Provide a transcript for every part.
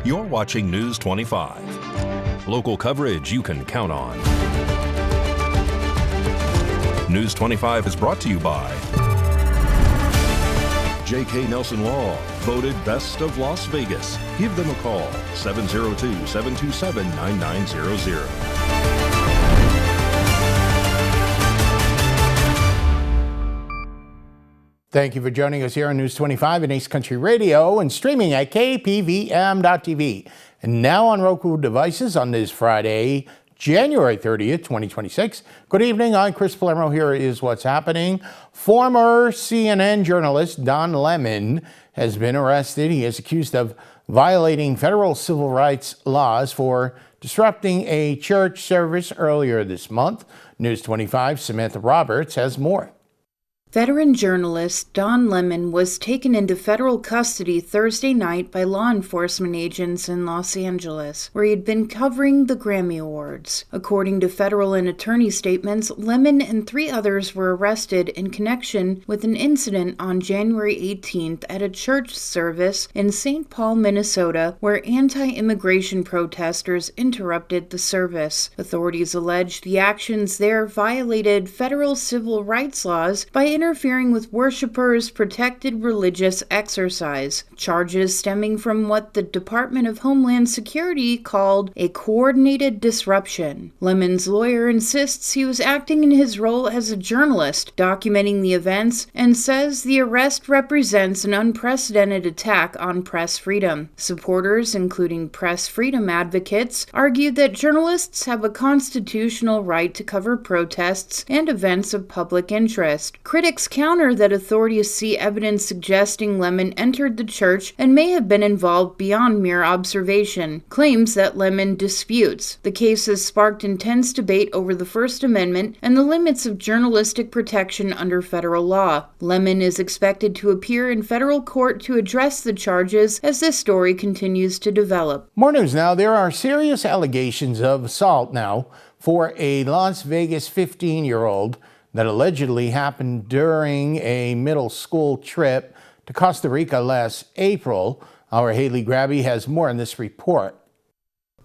You're watching News 25. Local coverage you can count on. News 25 is brought to you by J.K. Nelson Law, voted Best of Las Vegas. Give them a call, 702-727-9900. Thank you for joining us here on News 25 and Ace Country Radio and streaming at KPVM.TV. And now on Roku devices on this Friday, January 30th, 2026. Good evening, I'm Chris Palermo. Here is what's happening. Former CNN journalist Don Lemon has been arrested. He is accused of violating federal civil rights laws for disrupting a church service earlier this month. News 25's Samantha Roberts has more. Veteran journalist Don Lemon was taken into federal custody Thursday night by law enforcement agents in Los Angeles, where he had been covering the Grammy Awards. According to federal and attorney statements, Lemon and 3 others were arrested in connection with an incident on January 18th at a church service in St. Paul, Minnesota, where anti-immigration protesters interrupted the service. Authorities allege the actions there violated federal civil rights laws by interfering with worshipers' protected religious exercise, charges stemming from what the Department of Homeland Security called a coordinated disruption. Lemon's lawyer insists he was acting in his role as a journalist, documenting the events, and says the arrest represents an unprecedented attack on press freedom. Supporters, including press freedom advocates, argued that journalists have a constitutional right to cover protests and events of public interest. Critics counter that authorities see evidence suggesting Lemon entered the church and may have been involved beyond mere observation, claims that Lemon disputes. The case has sparked intense debate over the First Amendment and the limits of journalistic protection under federal law. Lemon is expected to appear in federal court to address the charges as this story continues to develop. More news now. There are serious allegations of assault now for a Las Vegas 15-year-old that allegedly happened during a middle school trip to Costa Rica last April. Our Haley Grabby has more on this report.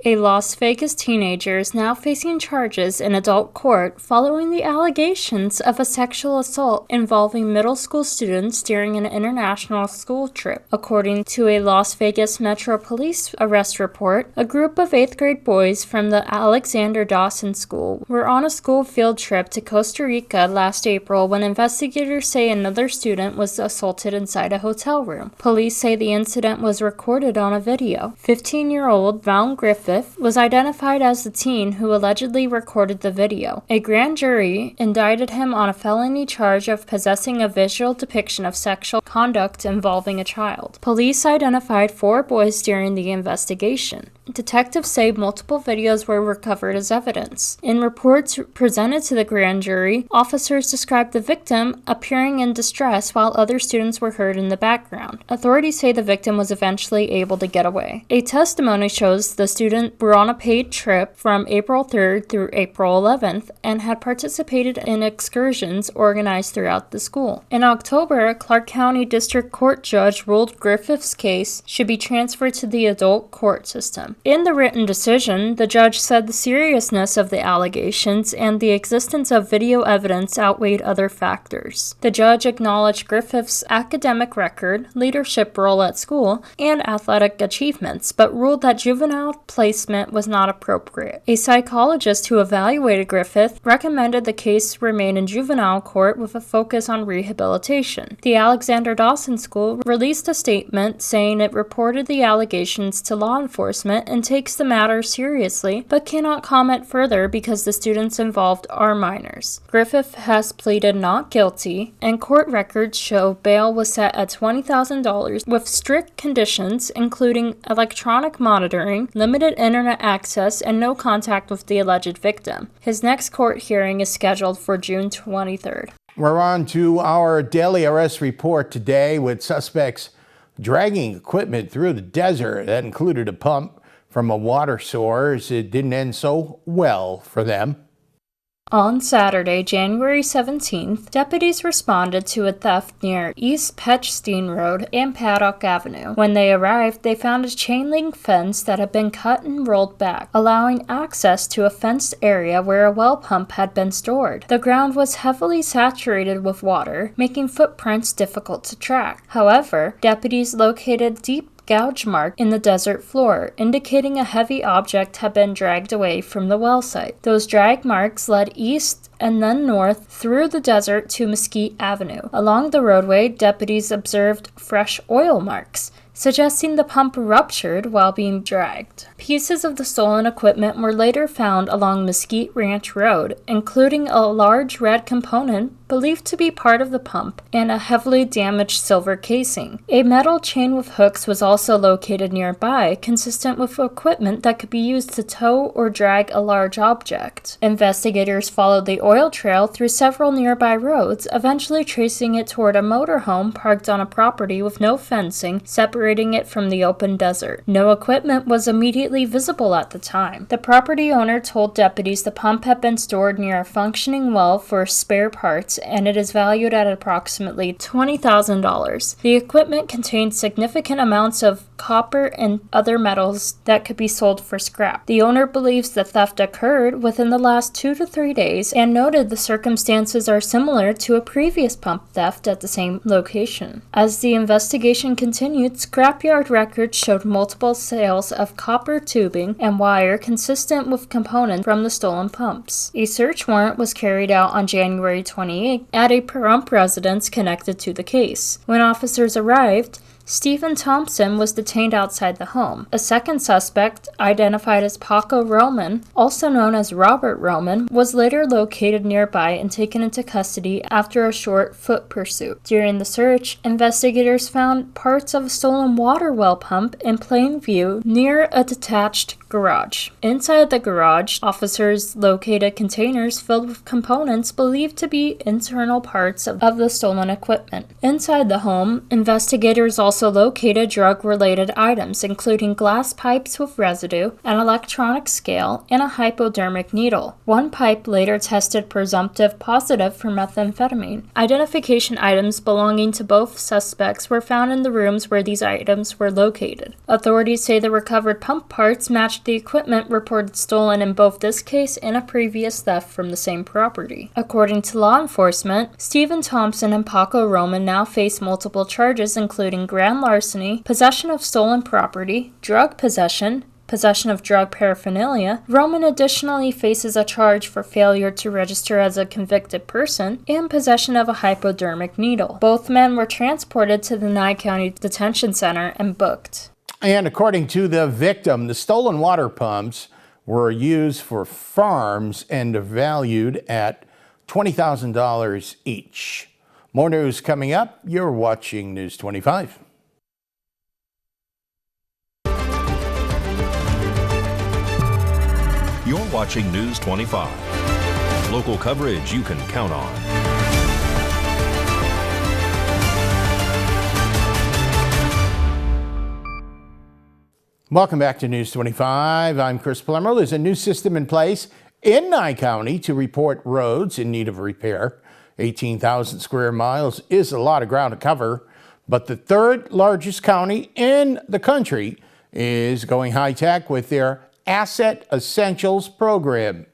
A Las Vegas teenager is now facing charges in adult court following the allegations of a sexual assault involving middle school students during an international school trip. According to a Las Vegas Metro Police arrest report, a group of 8th grade boys from the Alexander Dawson School were on a school field trip to Costa Rica last April when investigators say another student was assaulted inside a hotel room. Police say the incident was recorded on a video. 15-year-old Val Griffith was identified as the teen who allegedly recorded the video. A grand jury indicted him on a felony charge of possessing a visual depiction of sexual conduct involving a child. Police identified 4 boys during the investigation. Detectives say multiple videos were recovered as evidence. In reports presented to the grand jury, officers described the victim appearing in distress while other students were heard in the background. Authorities say the victim was eventually able to get away. A testimony shows the students were on a paid trip from April 3rd through April 11th and had participated in excursions organized throughout the school. In October, a Clark County District Court judge ruled Griffith's case should be transferred to the adult court system. In the written decision, the judge said the seriousness of the allegations and the existence of video evidence outweighed other factors. The judge acknowledged Griffith's academic record, leadership role at school, and athletic achievements, but ruled that juvenile placement was not appropriate. A psychologist who evaluated Griffith recommended the case remain in juvenile court with a focus on rehabilitation. The Alexander Dawson School released a statement saying it reported the allegations to law enforcement and takes the matter seriously, but cannot comment further because the students involved are minors. Griffith has pleaded not guilty, and court records show bail was set at $20,000 with strict conditions including electronic monitoring, limited internet access, and no contact with the alleged victim. His next court hearing is scheduled for June 23rd. We're on to our daily arrest report today with suspects dragging equipment through the desert that included a pump from a water source. It didn't end so well for them. On Saturday, January 17th, deputies responded to a theft near East Petchstein Road and Paddock Avenue. When they arrived, they found a chain-link fence that had been cut and rolled back, allowing access to a fenced area where a well pump had been stored. The ground was heavily saturated with water, making footprints difficult to track. However, deputies located deep gouge mark in the desert floor, indicating a heavy object had been dragged away from the well site. Those drag marks led east and then north through the desert to Mesquite Avenue. Along the roadway, deputies observed fresh oil marks, suggesting the pump ruptured while being dragged. Pieces of the stolen equipment were later found along Mesquite Ranch Road, including a large red component believed to be part of the pump and a heavily damaged silver casing. A metal chain with hooks was also located nearby, consistent with equipment that could be used to tow or drag a large object. Investigators followed the oil trail through several nearby roads, eventually tracing it toward a motorhome parked on a property with no fencing separating it from the open desert. No equipment was immediately visible at the time. The property owner told deputies the pump had been stored near a functioning well for spare parts, and it is valued at approximately $20,000. The equipment contained significant amounts of copper and other metals that could be sold for scrap. The owner believes the theft occurred within the last 2 to 3 days and noted the circumstances are similar to a previous pump theft at the same location. As the investigation continued, scrapyard records showed multiple sales of copper tubing and wire consistent with components from the stolen pumps. A search warrant was carried out on January 28th at a Pahrump residence connected to the case. When officers arrived, Stephen Thompson was detained outside the home. A second suspect, identified as Paco Roman, also known as Robert Roman, was later located nearby and taken into custody after a short foot pursuit. During the search, investigators found parts of a stolen water well pump in plain view near a detached garage. Inside the garage, officers located containers filled with components believed to be internal parts of the stolen equipment. Inside the home, investigators also located drug-related items, including glass pipes with residue, an electronic scale, and a hypodermic needle. One pipe later tested presumptive positive for methamphetamine. Identification items belonging to both suspects were found in the rooms where these items were located. Authorities say the recovered pump parts matched the equipment reported stolen in both this case and a previous theft from the same property. According to law enforcement, Stephen Thompson and Paco Roman now face multiple charges, including grand larceny, possession of stolen property, drug possession, possession of drug paraphernalia. Roman additionally faces a charge for failure to register as a convicted person and possession of a hypodermic needle. Both men were transported to the Nye County Detention Center and booked. And according to the victim, the stolen water pumps were used for farms and are valued at $20,000 each. More news coming up. You're watching News 25. You're watching News 25. Local coverage you can count on. Welcome back to News 25. I'm Chris Palermo. There's a new system in place in Nye County to report roads in need of repair. 18,000 square miles is a lot of ground to cover, but the third largest county in the country is going high-tech with their Asset Essentials program.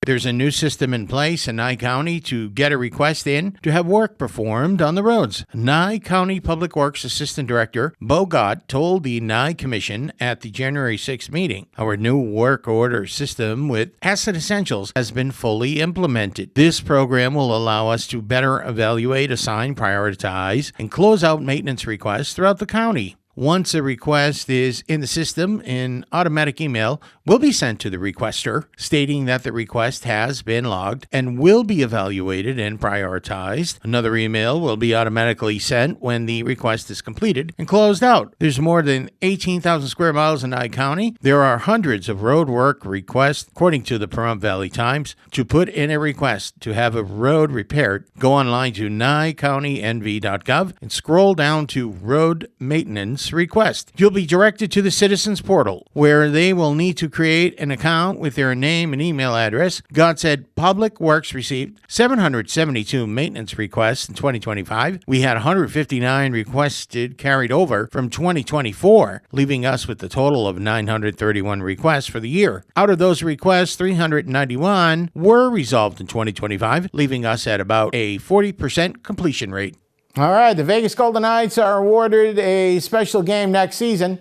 There's a new system in place in Nye County to get a request in to have work performed on the roads. Nye County Public Works Assistant Director Bo Gott told the Nye Commission at the January 6th meeting, our new work order system with Asset Essentials has been fully implemented. This program will allow us to better evaluate, assign, prioritize, and close out maintenance requests throughout the county. Once a request is in the system, an automatic email will be sent to the requester stating that the request has been logged and will be evaluated and prioritized. Another email will be automatically sent when the request is completed and closed out. There's more than 18,000 square miles in Nye County. There are hundreds of road work requests, according to the Pahrump Valley Times. To put in a request to have a road repaired, go online to nyecounty.nv.gov and scroll down to Road Maintenance this request. You'll be directed to the Citizens Portal, where they will need to create an account with their name and email address. God said Public Works received 772 maintenance requests in 2025. We had 159 requested carried over from 2024, leaving us with a total of 931 requests for the year. Out of those requests, 391 were resolved in 2025, leaving us at about a 40% completion rate. All right, the Vegas Golden Knights are awarded a special game next season.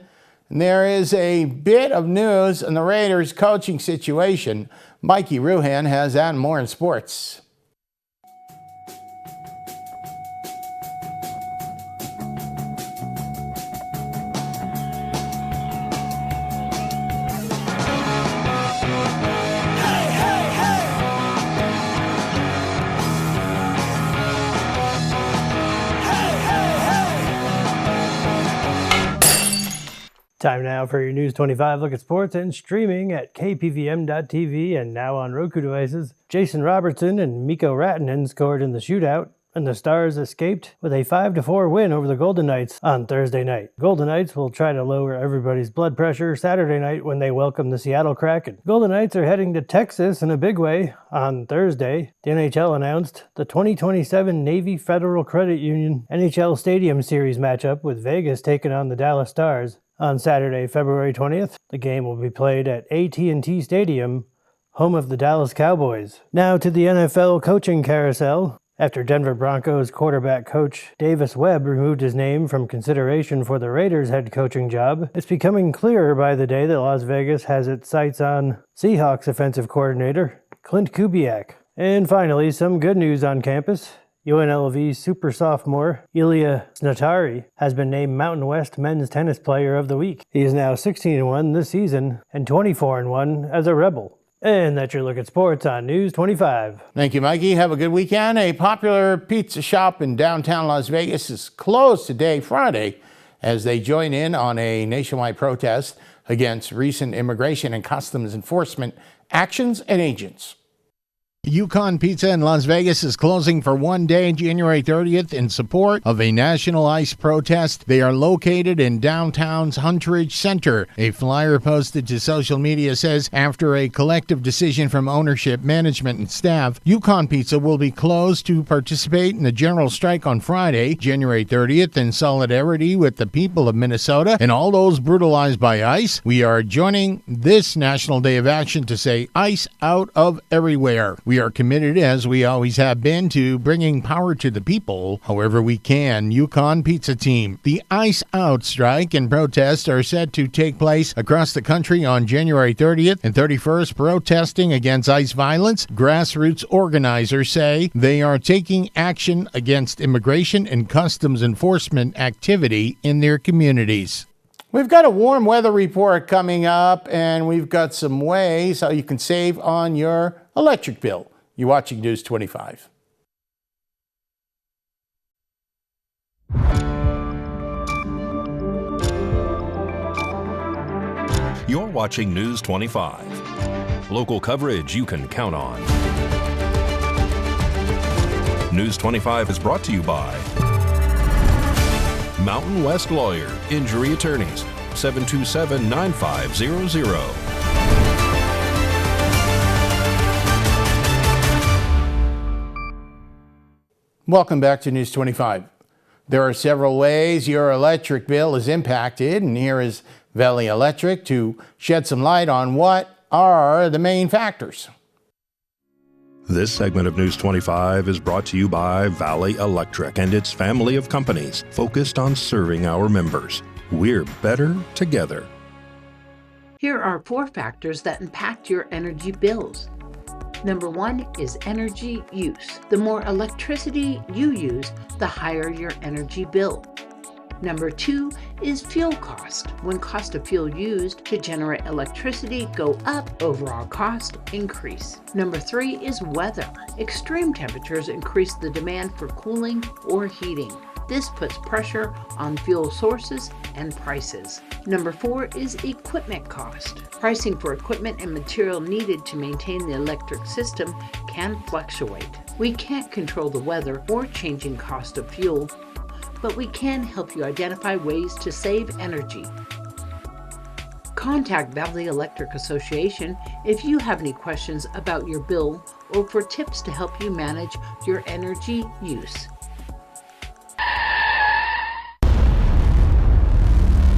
And there is a bit of news on the Raiders coaching situation. Mikey Ruhan has that and more in sports. Time now for your News 25 look at sports and streaming at KPVM.TV and now on Roku devices. Jason Robertson and Mikko Rattanen scored in the shootout, and the Stars escaped with a 5-4 win over the Golden Knights on Thursday night. Golden Knights will try to lower everybody's blood pressure Saturday night when they welcome the Seattle Kraken. Golden Knights are heading to Texas in a big way on Thursday. The NHL announced the 2027 Navy Federal Credit Union NHL Stadium Series matchup with Vegas taking on the Dallas Stars. On Saturday, February 20th, the game will be played at AT&T Stadium, home of the Dallas Cowboys. Now to the NFL coaching carousel. After Denver Broncos quarterback coach Davis Webb removed his name from consideration for the Raiders head coaching job, it's becoming clearer by the day that Las Vegas has its sights on Seahawks offensive coordinator Clint Kubiak. And finally, some good news on campus. UNLV super sophomore Ilya Snatari has been named Mountain West Men's Tennis Player of the Week. He is now 16-1 this season and 24-1 as a Rebel. And that's your look at sports on News 25. Thank you, Mikey. Have a good weekend. A popular pizza shop in downtown Las Vegas is closed today, Friday, as they join in on a nationwide protest against recent immigration and customs enforcement actions and agents. Yukon Pizza in Las Vegas is closing for one day, January 30th, in support of a national ICE protest. They are located in downtown's Huntridge Center. A flyer posted to social media says, after a collective decision from ownership, management, and staff, Yukon Pizza will be closed to participate in the general strike on Friday, January 30th, in solidarity with the people of Minnesota and all those brutalized by ICE. We are joining this National Day of Action to say ICE out of everywhere. We are committed, as we always have been, to bringing power to the people however we can. Yukon Pizza Team. The ICE Out strike and protest are set to take place across the country on January 30th and 31st, protesting against ICE violence. Grassroots organizers say they are taking action against immigration and customs enforcement activity in their communities. We've got a warm weather report coming up, and we've got some ways how you can save on your electric bill. You're watching News 25. You're watching News 25. Local coverage you can count on. News 25 is brought to you by Mountain West Lawyer, Injury Attorneys, 727-9500. Welcome back to News 25. There are several ways your electric bill is impacted, and here is Valley Electric to shed some light on what are the main factors. This segment of News 25 is brought to you by Valley Electric and its family of companies focused on serving our members. We're better together. Here are 4 factors that impact your energy bills. Number 1 is energy use. The more electricity you use, the higher your energy bill. Number 2 is fuel cost. When cost of fuel used to generate electricity go up, overall cost increase. Number 3 is weather. Extreme temperatures increase the demand for cooling or heating. This puts pressure on fuel sources and prices. Number 4 is equipment cost. Pricing for equipment and material needed to maintain the electric system can fluctuate. We can't control the weather or changing cost of fuel, but we can help you identify ways to save energy. Contact Valley Electric Association if you have any questions about your bill or for tips to help you manage your energy use.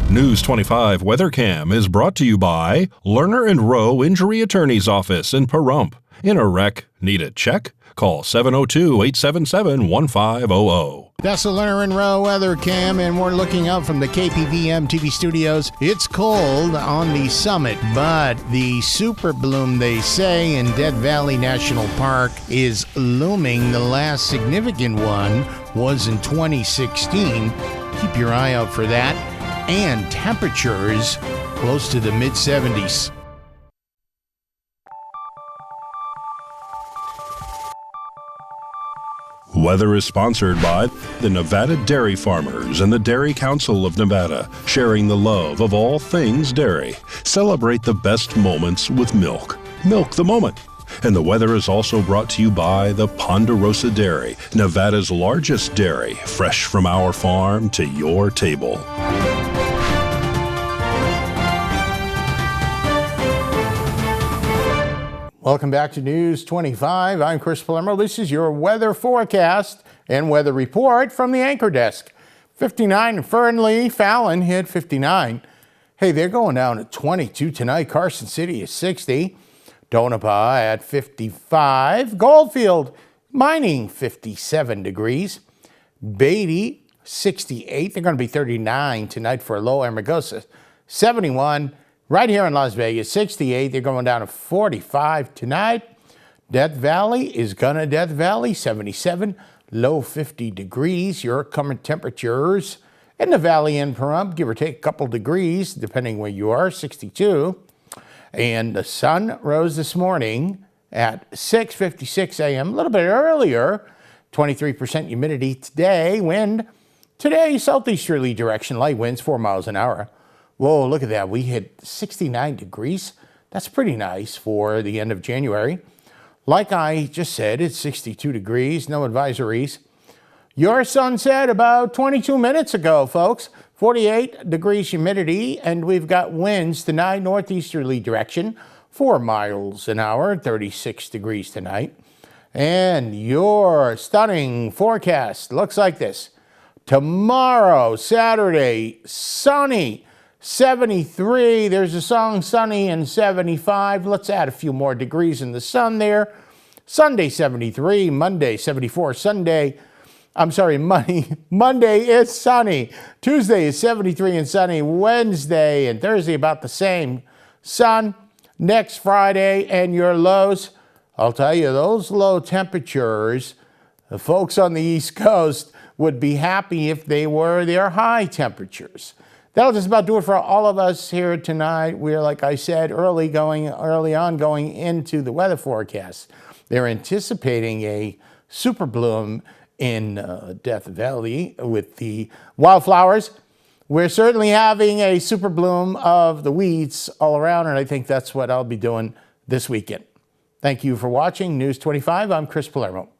News 25 WeatherCam is brought to you by Lerner and Rowe Injury Attorney's Office in Pahrump. In a wreck, need a check? Call 702-877-1500. That's the Lerner and Rowe weather cam, and we're looking out from the KPVM TV studios. It's cold on the summit, but the super bloom, they say, in Death Valley National Park is looming. The last significant one was in 2016. Keep your eye out for that. And temperatures close to the mid-70s. Weather is sponsored by the Nevada Dairy Farmers and the Dairy Council of Nevada, sharing the love of all things dairy. Celebrate the best moments with milk. Milk the moment. And the weather is also brought to you by the Ponderosa Dairy, Nevada's largest dairy, fresh from our farm to your table. Welcome back to News 25. I'm Chris Palermo. This is your weather forecast and weather report from the anchor desk. 59 in Fernley, Fallon hit 59. Hey, they're going down to 22 tonight. Carson City is 60. Tonopah at 55. Goldfield mining 57 degrees. Beatty 68. They're going to be 39 tonight for a low. Amargosa 71. Right here in Las Vegas, 68. They're going down to 45 tonight. Death Valley is gonna Death Valley, 77, low 50 degrees. Your current temperatures in the valley in Pahrump, give or take a couple degrees, depending where you are, 62. And the sun rose this morning at 6:56 a.m., a little bit earlier. 23% humidity today. Wind today, southeasterly direction, light winds, 4 miles an hour. Whoa, look at that. We hit 69 degrees. That's pretty nice for the end of January. Like I just said, it's 62 degrees, no advisories. Your sunset about 22 minutes ago, folks. 48 degrees humidity, and we've got winds tonight, northeasterly direction, 4 miles an hour, 36 degrees tonight. And your stunning forecast looks like this. Tomorrow, Saturday, sunny. 73, there's a song Sunny, and 75. Let's add a few more degrees in the sun there. Sunday 73, Monday 74, Monday is sunny. Tuesday is 73 and sunny. Wednesday and Thursday about the same. Sun next Friday, and your lows, I'll tell you, those low temperatures, the folks on the East Coast would be happy if they were their high temperatures. That'll just about do it for all of us here tonight. We're, like I said, early on going into the weather forecast. They're anticipating a super bloom in Death Valley with the wildflowers. We're certainly having a super bloom of the weeds all around, and I think that's what I'll be doing this weekend. Thank you for watching News 25. I'm Chris Palermo.